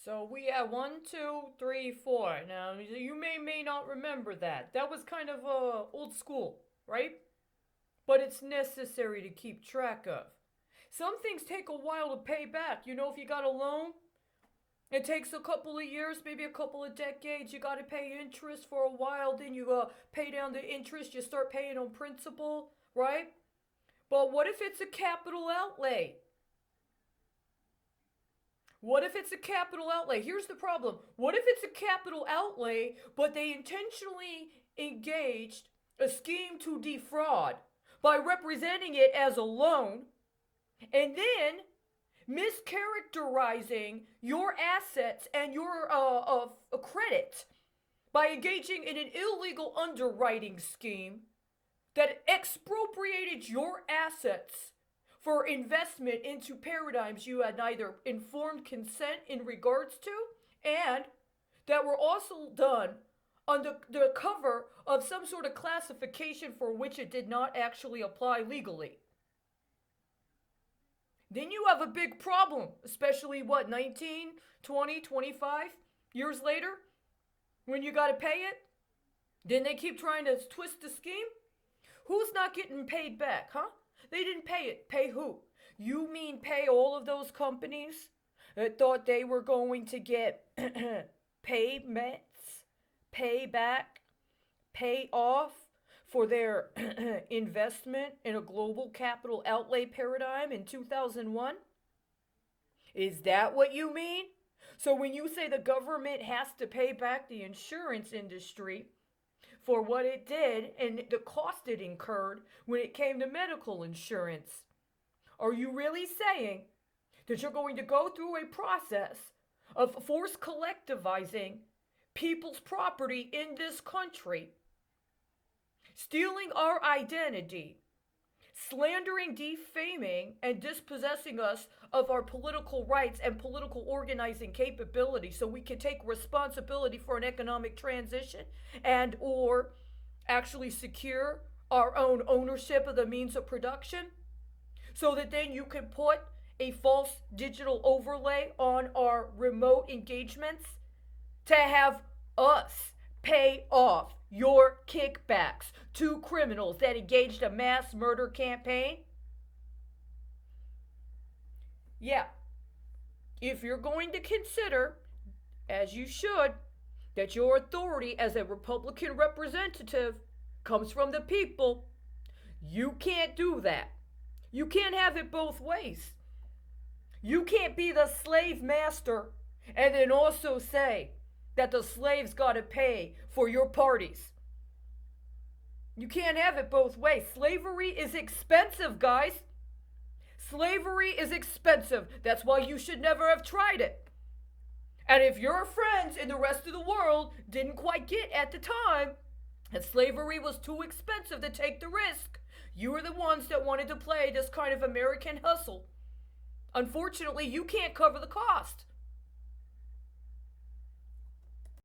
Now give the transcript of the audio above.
So we had one, two, three, four. Now you may not remember that. That was kind of old school, right? But it's necessary to keep track of. Some things take a while to pay back. You know, if you got a loan, it takes a couple of years, maybe a couple of decades. You got to pay interest for a while. Then you pay down the interest. You start paying on principal, right? But what if it's a capital outlay? What if it's a capital outlay? Here's the problem. What if it's a capital outlay, but they intentionally engaged a scheme to defraud by representing it as a loan and then mischaracterizing your assets and your credit by engaging in an illegal underwriting scheme that expropriated your assets for investment into paradigms you had neither informed consent in regards to and that were also done on the cover of some sort of classification for which it did not actually apply legally. Then you have a big problem, especially 19, 20, 25 years later when you got to pay it. Then they keep trying to twist the scheme. Who's not getting paid back, huh? They didn't pay it. Pay who? You mean pay all of those companies that thought they were going to get payments, pay back, pay off for their investment in a global capital outlay paradigm in 2001? Is that what you mean? So when you say the government has to pay back the insurance industry for what it did and the cost it incurred when it came to medical insurance, are you really saying that you're going to go through a process of forced collectivizing people's property in this country, stealing our identity, slandering, defaming, and dispossessing us of our political rights and political organizing capability so we can take responsibility for an economic transition and or actually secure our own ownership of the means of production so that then you can put a false digital overlay on our remote engagements to have us pay off your kickbacks to criminals that engaged a mass murder campaign? Yeah. If you're going to consider, as you should, that your authority as a Republican representative comes from the people, you can't do that. You can't have it both ways. You can't be the slave master and then also say that the slaves got to pay for your parties. You can't have it both ways. Slavery is expensive, guys. Slavery is expensive. That's why you should never have tried it. And if your friends in the rest of the world didn't quite get at the time that slavery was too expensive to take the risk, you were the ones that wanted to play this kind of American hustle. Unfortunately, you can't cover the cost.